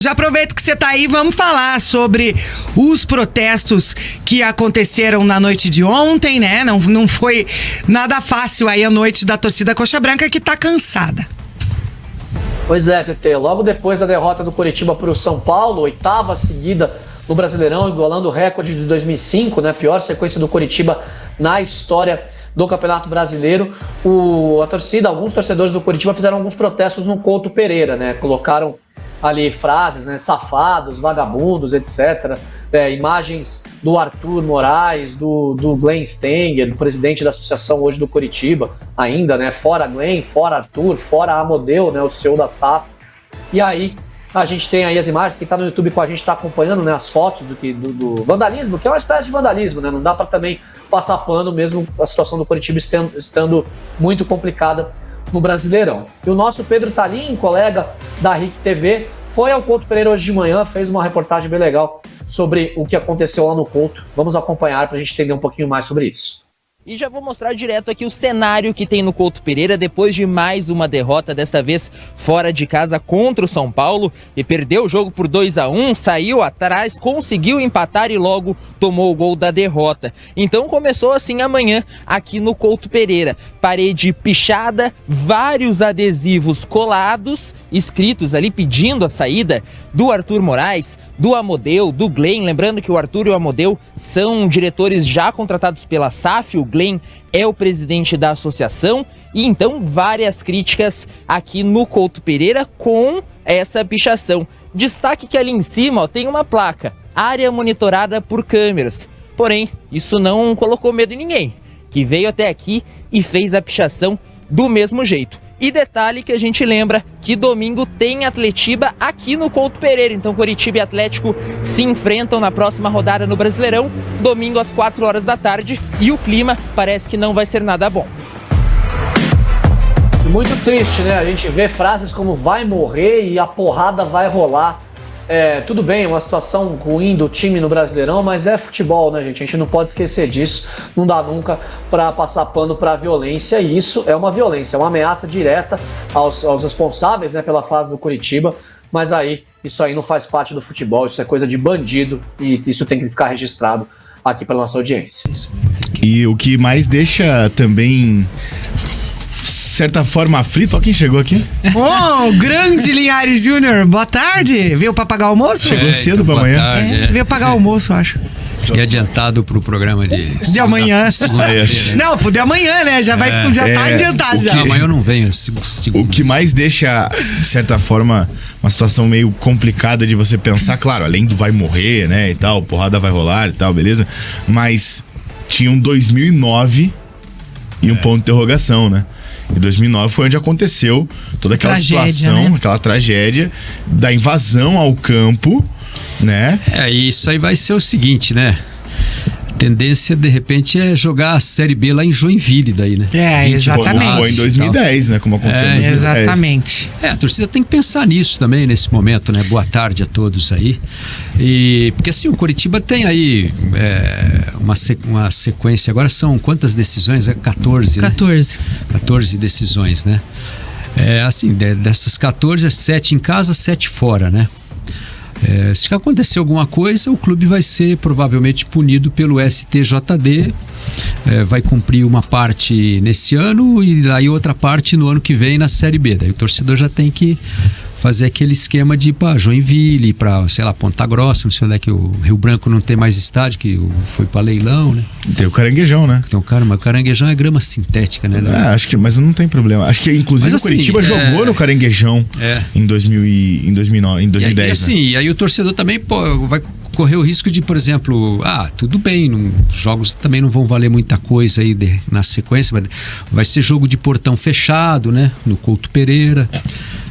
Já aproveito que você tá aí, vamos falar sobre os protestos que aconteceram na noite de ontem, né? Não foi nada fácil aí a noite da torcida Coxa Branca, que tá cansada. Pois é, TT, logo depois da derrota do Coritiba para o São Paulo, 8ª seguida no Brasileirão, igualando o recorde de 2005, né? Pior sequência do Coritiba na história do Campeonato Brasileiro. A torcida, alguns torcedores do Coritiba fizeram alguns protestos no Couto Pereira, né? Colocaram ali frases, né, safados, vagabundos, etc. Imagens do Arthur Moraes, do Glenn Stenger, do presidente da associação hoje do Coritiba, ainda, né, fora Glenn, fora Arthur, fora Amodeu, né, o CEO da SAF. E aí a gente tem aí as imagens, quem está no YouTube com a gente está acompanhando, né, as fotos do vandalismo, que é uma espécie de vandalismo, né, não dá para também passar pano mesmo a situação do Coritiba estando muito complicada no Brasileirão. E o nosso Pedro Talim, colega da RIC TV, foi ao Couto Pereira hoje de manhã, fez uma reportagem bem legal sobre o que aconteceu lá no Couto. Vamos acompanhar para a gente entender um pouquinho mais sobre isso. E já vou mostrar direto aqui o cenário que tem no Couto Pereira depois de mais uma derrota, desta vez fora de casa contra o São Paulo, e perdeu o jogo por 2-1, saiu atrás, conseguiu empatar e logo tomou o gol da derrota. Então começou assim amanhã aqui no Couto Pereira. Parede pichada, vários adesivos colados, escritos ali pedindo a saída do Arthur Moraes, do Amodeu, do Glenn. Lembrando que o Arthur e o Amodeu são diretores já contratados pela SAF, o Glenn é o presidente da associação, e então várias críticas aqui no Couto Pereira com essa pichação. Destaque que ali em cima, ó, tem uma placa, área monitorada por câmeras. Porém, isso não colocou medo em ninguém, que veio até aqui e fez a pichação do mesmo jeito. E detalhe que a gente lembra que domingo tem Atletiba aqui no Couto Pereira. Então Coritiba e Atlético se enfrentam na próxima rodada no Brasileirão, domingo às 4 horas da tarde. E o clima parece que não vai ser nada bom. Muito triste, né? A gente vê frases como vai morrer e a porrada vai rolar. Tudo bem, é uma situação ruim do time no Brasileirão, mas é futebol, né, gente? A gente não pode esquecer disso. Não dá nunca para passar pano para violência, e isso é uma violência, é uma ameaça direta aos responsáveis, né, pela fase do Coritiba. Mas aí, isso aí não faz parte do futebol, isso é coisa de bandido, e isso tem que ficar registrado aqui pela nossa audiência. E o que mais deixa também, certa forma, aflito. Ó, quem chegou aqui? Oh, grande Linhares Júnior, boa tarde. Veio pra pagar o almoço? Chegou cedo pra amanhã? Tarde, Veio pagar o almoço, eu acho. E adiantado pro programa de amanhã. Segunda-feira. Não, pro de amanhã, né? Já tá adiantado já. Amanhã eu não venho. O que mais deixa, de certa forma, uma situação meio complicada de você pensar, claro, além do vai morrer, né, e tal, porrada vai rolar e tal, beleza? Mas tinha um 2009 e um ponto de interrogação, né? Em 2009 foi onde aconteceu toda aquela situação, né? Aquela tragédia da invasão ao campo, né? Isso aí vai ser o seguinte, né? A tendência, de repente, é jogar a Série B lá em Joinville daí, né? Exatamente. Foi em 2010, né? Como aconteceu em 2010. Exatamente. A torcida tem que pensar nisso também, nesse momento, né? Boa tarde a todos aí. Porque assim, o Coritiba tem aí uma sequência, agora são quantas decisões? 14, 14. Né? 14 decisões, né? Assim, dessas 14, 7 em casa, 7 fora, né? Se acontecer alguma coisa, o clube vai ser provavelmente punido pelo STJD, vai cumprir uma parte nesse ano e aí outra parte no ano que vem na Série B. Daí o torcedor já tem que fazer aquele esquema de ir para Joinville, para, sei lá, Ponta Grossa, não sei onde é que o Rio Branco não tem mais estádio, que foi para leilão, né? Tem o Caranguejão, né? Então, mas o Caranguejão é grama sintética, né? Acho que, mas não tem problema. Acho que, inclusive, mas, assim, o Coritiba jogou no Caranguejão em 2009, em 2010. E assim, e aí o torcedor também vai correr o risco de, por exemplo, tudo bem, jogos também não vão valer muita coisa aí na sequência, mas vai ser jogo de portão fechado, né? No Couto Pereira.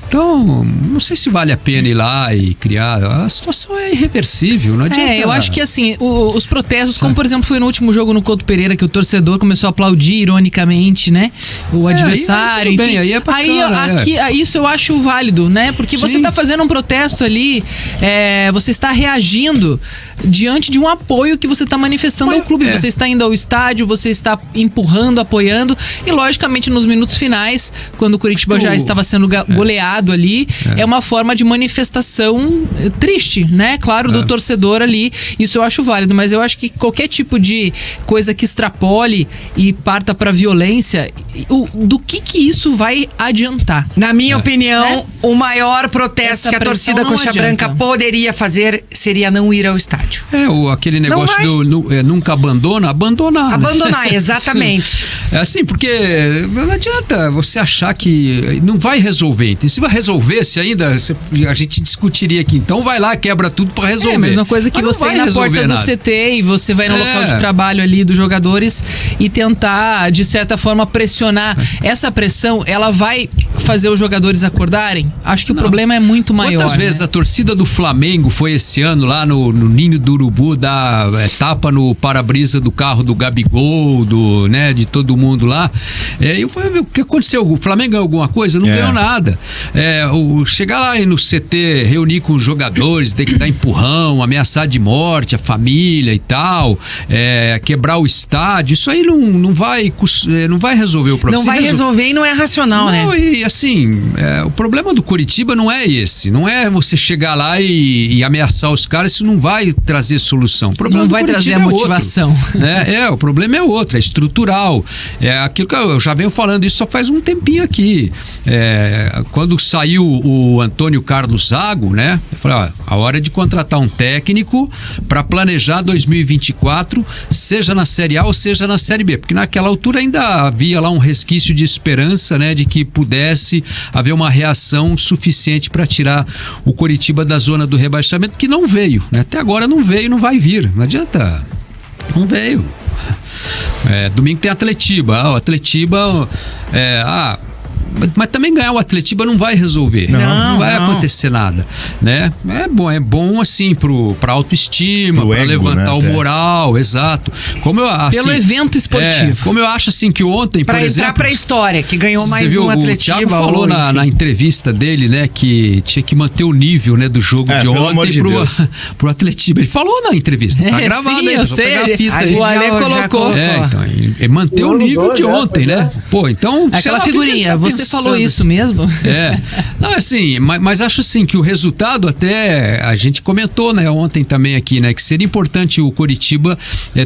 Então, não sei se vale a pena ir lá e criar. A situação é irreversível, não adianta. Eu acho que assim, os protestos, como por exemplo foi no último jogo no Couto Pereira, que o torcedor começou a aplaudir ironicamente, né? O adversário, aí, enfim. bem, aí é bacana, isso eu acho válido, né? Porque você está fazendo um protesto ali, você está reagindo diante de um apoio que você está manifestando ao clube. Você está indo ao estádio, você está empurrando, apoiando, e logicamente nos minutos finais, quando o Coritiba já estava sendo goleado, criado ali é uma forma de manifestação triste, né? Claro, do torcedor ali, isso eu acho válido, mas eu acho que qualquer tipo de coisa que extrapole e parta pra violência, do que isso vai adiantar? Na minha opinião, o maior protesto Essa que a pressão torcida não Coxa adianta. Branca poderia fazer seria não ir ao estádio. Aquele negócio vai. nunca abandonar. Né? Abandonar, exatamente. É assim, porque não adianta você achar que não vai resolver. Então, se vai resolvesse ainda, a gente discutiria aqui. Então vai lá, quebra tudo pra resolver. É a mesma coisa que Mas não você vai ir na porta resolver do nada. CT e você vai no local de trabalho ali dos jogadores e tentar, de certa forma, pressionar. Essa pressão, ela vai fazer os jogadores acordarem? Acho que o problema é muito maior. Quantas vezes né? a torcida do Flamengo foi esse ano lá no Ninho do Urubu dar tapa no para-brisa do carro do Gabigol, de todo mundo lá? Eu falei, o que aconteceu? O Flamengo ganhou alguma coisa? Não ganhou nada. Chegar lá e no CT, reunir com os jogadores, ter que dar empurrão, ameaçar de morte a família e tal, quebrar o estádio, isso aí não vai resolver o problema. Não vai resolver e não é racional, né? E assim, o problema do Coritiba não é esse. Não é você chegar lá e ameaçar os caras, isso não vai trazer solução. O problema Não do vai Coritiba trazer a é motivação. outro, o problema é outro, é estrutural. É aquilo que eu já venho falando isso só faz um tempinho aqui. Quando saiu o Antônio Carlos Zago, né? Eu falei, a hora é de contratar um técnico para planejar 2024, seja na Série A ou seja na Série B, porque naquela altura ainda havia lá um resquício de esperança, né, de que pudesse haver uma reação suficiente para tirar o Coritiba da zona do rebaixamento, que não veio, né? Até agora não veio e não vai vir, não adianta, não veio. Domingo tem Atletiba, o Atletiba mas também ganhar o Atletiba não vai resolver. Não vai acontecer nada, né? É bom assim pra autoestima, para levantar, né, o moral, exato. Como pelo evento esportivo. Como eu acho assim que ontem, por exemplo, entrar pra história, que ganhou mais um Atletiba. O Thiago falou na entrevista dele, né, que tinha que manter o nível, né, do jogo de ontem pro Atletiba. Ele falou na entrevista, tá gravado sim, aí, eu sei, pegar a fita aí. o Ale colocou. Então, manter o nível de ontem, né? Pô, então... Aquela figurinha, você falou isso mesmo? Não, assim, mas acho assim que o resultado até, a gente comentou, né, ontem também aqui, né, que seria importante o Coritiba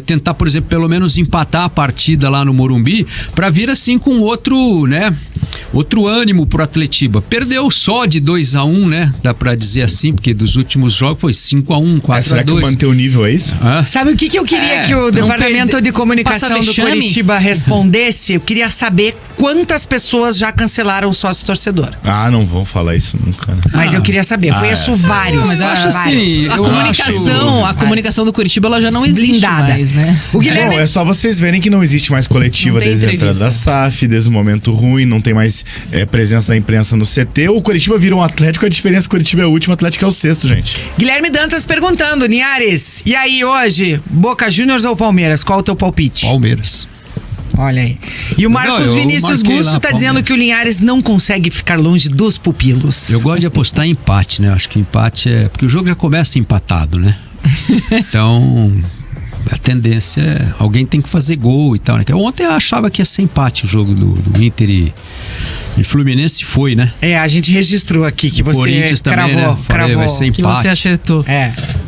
tentar, por exemplo, pelo menos empatar a partida lá no Morumbi, pra vir assim com outro, né, outro ânimo pro Atletiba. Perdeu só de 2-1, né, dá pra dizer assim, porque dos últimos jogos foi 5-1, 4-2. Será que manter o nível é isso? Sabe o que eu queria que o departamento de comunicação do Coritiba respondesse? Eu queria saber quantas pessoas já cancelaram o sócio torcedor. Não vão falar isso nunca, né? Mas eu queria saber, eu conheço vários. Mas eu acho assim, a comunicação do Coritiba, ela já não existe blindada. mais, né? O Guilherme... Bom, é só vocês verem que não existe mais coletiva desde a entrada da SAF, desde o momento ruim, não tem mais presença da imprensa no CT. O Coritiba vira um Atlético, a diferença é que o Coritiba é o último, o Atlético é o sexto, gente. Guilherme Dantas perguntando, Linhares, e aí hoje, Boca Juniors ou Palmeiras? Qual o teu palpite? Palmeiras. Olha aí. E o Marcos Vinícius Gusto tá dizendo que o Linhares não consegue ficar longe dos pupilos. Eu gosto de apostar em empate, né? Acho que empate porque o jogo já começa empatado, né? Então, a tendência é alguém tem que fazer gol e tal, né? Ontem eu achava que ia ser empate o jogo do Inter e Fluminense foi, né? A gente registrou aqui que você Corinthians também, cravou, né? Falei, vai ser empate. Que você acertou.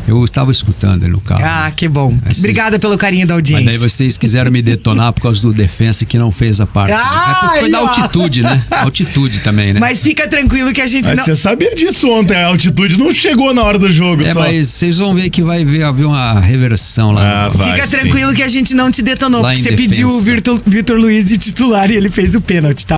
Eu estava escutando ele no carro. Que bom. Obrigada pelo carinho da audiência. Mas daí vocês quiseram me detonar por causa do defensa que não fez a parte. Porque foi da altitude, né? Altitude também, né? Mas fica tranquilo que a gente Mas você sabia disso ontem, a altitude não chegou na hora do jogo só. Mas vocês vão ver que vai haver uma reversão lá. Fica tranquilo que a gente não te detonou, Lá porque em você pediu o defensa. Vitor Luiz de titular e ele fez o pênalti, tá?